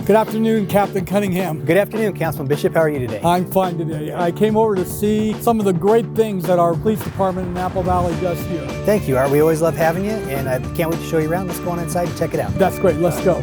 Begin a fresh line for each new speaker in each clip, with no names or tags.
Good afternoon, Captain Cunningham.
Good afternoon, Councilman Bishop. How are you today?
I'm fine today. I came over to see some of the great things that our police department in Apple Valley does here.
Thank you, Art. We always love having you, and I can't wait to show you around. Let's go on inside and check it out.
That's great. Let's go.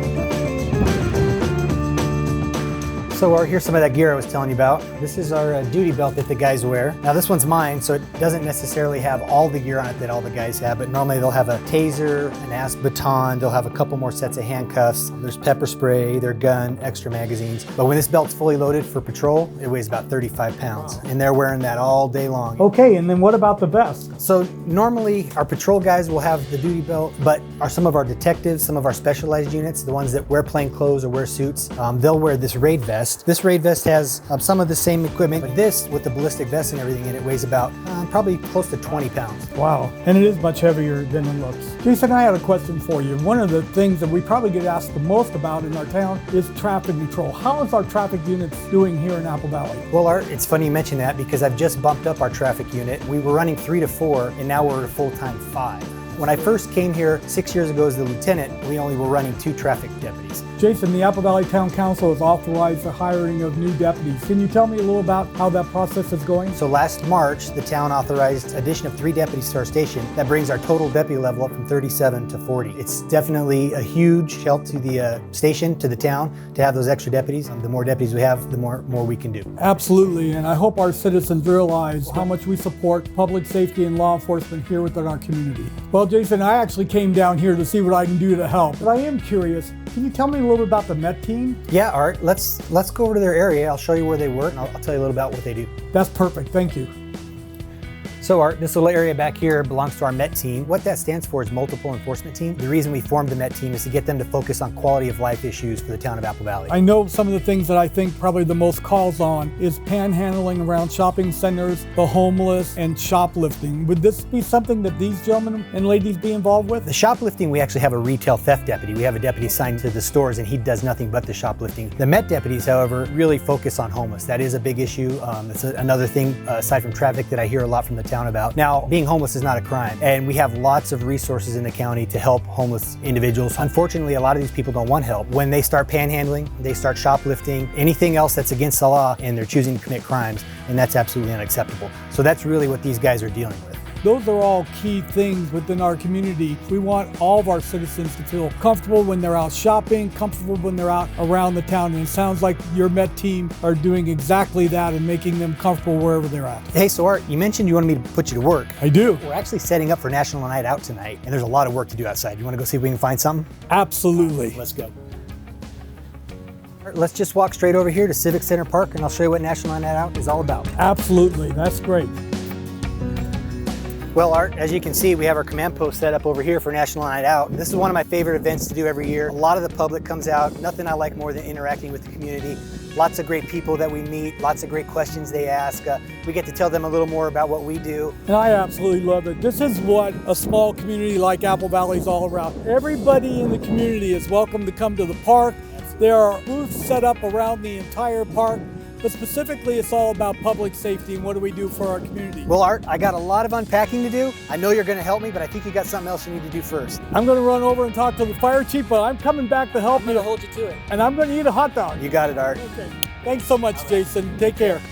So Art, here's some of that gear I was telling you about. This is our duty belt that the guys wear. Now this one's mine, so it doesn't necessarily have all the gear on it that all the guys have, but normally they'll have a taser, an ASP baton, they'll have a couple more sets of handcuffs, there's pepper spray, their gun, extra magazines. But when this belt's fully loaded for patrol, it weighs about 35 pounds, and they're wearing that all day long.
Okay, and then what about the vest?
So normally our patrol guys will have the duty belt, but some of our detectives, some of our specialized units, the ones that wear plain clothes or wear suits, they'll wear this raid vest. This raid vest has some of the same equipment, but this, with the ballistic vest and everything in it, weighs about probably close to 20 pounds.
Wow, and it is much heavier than it looks. Jason, I had a question for you. One of the things that we probably get asked the most about in our town is traffic control. How is our traffic units doing here in Apple Valley?
Well, Art, it's funny you mention that because I've just bumped up our traffic unit. We were running 3 to 4, and now we're at a full-time 5. When I first came here 6 years ago as the lieutenant, we only were running 2 traffic deputies.
Jason, the Apple Valley Town Council has authorized the hiring of new deputies. Can you tell me a little about how that process is going?
So last March, the town authorized addition of 3 deputies to our station. That brings our total deputy level up from 37 to 40. It's definitely a huge help to the station, to the town, to have those extra deputies. The more deputies we have, the more we can do.
Absolutely, and I hope our citizens realize how much we support public safety and law enforcement here within our community. Well, Jason, I actually came down here to see what I can do to help, but I am curious. Can you tell me a little bit about the MET team?
Yeah, Art, let's go over to their area. I'll show you where they work, and I'll tell you a little about what they do.
That's perfect, thank you.
So Art, this little area back here belongs to our MET team. What that stands for is Multiple Enforcement Team. The reason we formed the MET team is to get them to focus on quality of life issues for the town of Apple Valley.
I know some of the things that I think probably the most calls on is panhandling around shopping centers, the homeless, and shoplifting. Would this be something that these gentlemen and ladies be involved with?
The shoplifting, we actually have a retail theft deputy. We have a deputy assigned to the stores, and he does nothing but the shoplifting. The MET deputies, however, really focus on homeless. That is a big issue. It's another thing, aside from traffic, that I hear a lot from the town about. Now, being homeless is not a crime, and we have lots of resources in the county to help homeless individuals. Unfortunately, a lot of these people don't want help. When they start panhandling, they start shoplifting, anything else that's against the law, and they're choosing to commit crimes, and that's absolutely unacceptable. So that's really what these guys are dealing with.
Those are all key things within our community. We want all of our citizens to feel comfortable when they're out shopping, comfortable when they're out around the town. And it sounds like your MET team are doing exactly that and making them comfortable wherever they're at.
Hey, so Art, you mentioned you wanted me to put you to work.
I do.
We're actually setting up for National Night Out tonight, and there's a lot of work to do outside. You want to go see if we can find something?
Absolutely.
Let's go. Let's just walk straight over here to Civic Center Park, and I'll show you what National Night Out is all about.
Absolutely. That's great.
Well, Art, as you can see, we have our command post set up over here for National Night Out. This is one of my favorite events to do every year. A lot of the public comes out. Nothing I like more than interacting with the community. Lots of great people that we meet, lots of great questions they ask. We get to tell them a little more about what we do.
And I absolutely love it. This is what a small community like Apple Valley is all about. Everybody in the community is welcome to come to the park. There are booths set up around the entire park. But specifically, it's all about public safety and what do we do for our community.
Well, Art, I got a lot of unpacking to do. I know you're going to help me, but I think you got something else you need to do first.
I'm going to run over and talk to the fire chief, but I'm coming back to help.
I'm going to hold you to it.
And I'm going to eat a hot dog.
You got it, Art.
Okay. Thanks so much, Jason. Take care.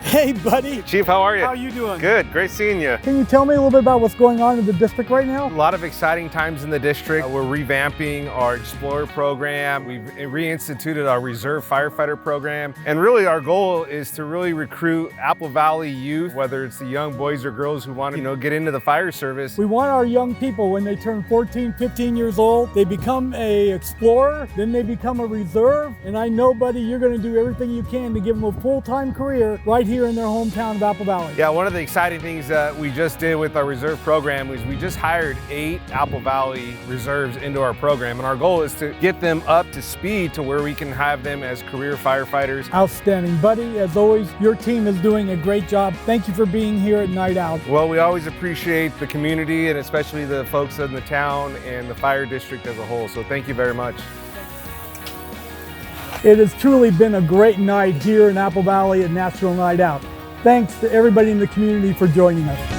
Hey, buddy.
Chief, how are you?
How are you doing?
Good, great seeing you.
Can you tell me a little bit about what's going on in the district right now?
A lot of exciting times in the district. We're revamping our Explorer program. We've reinstituted our Reserve Firefighter program. And really our goal is to really recruit Apple Valley youth, whether it's the young boys or girls who want to, get into the fire service.
We want our young people, when they turn 14, 15 years old, they become a Explorer, then they become a Reserve. And I know, buddy, you're going to do everything you can to give them a full-time career right here in their hometown of Apple Valley.
Yeah, one of the exciting things that we just did with our Reserve program is we just hired 8 Apple Valley Reserves into our program, and our goal is to get them up to speed to where we can have them as career firefighters.
Outstanding. Buddy, as always, your team is doing a great job. Thank you for being here at Night Out.
Well, we always appreciate the community and especially the folks in the town and the fire district as a whole, so thank you very much.
It has truly been a great night here in Apple Valley at National Night Out. Thanks to everybody in the community for joining us.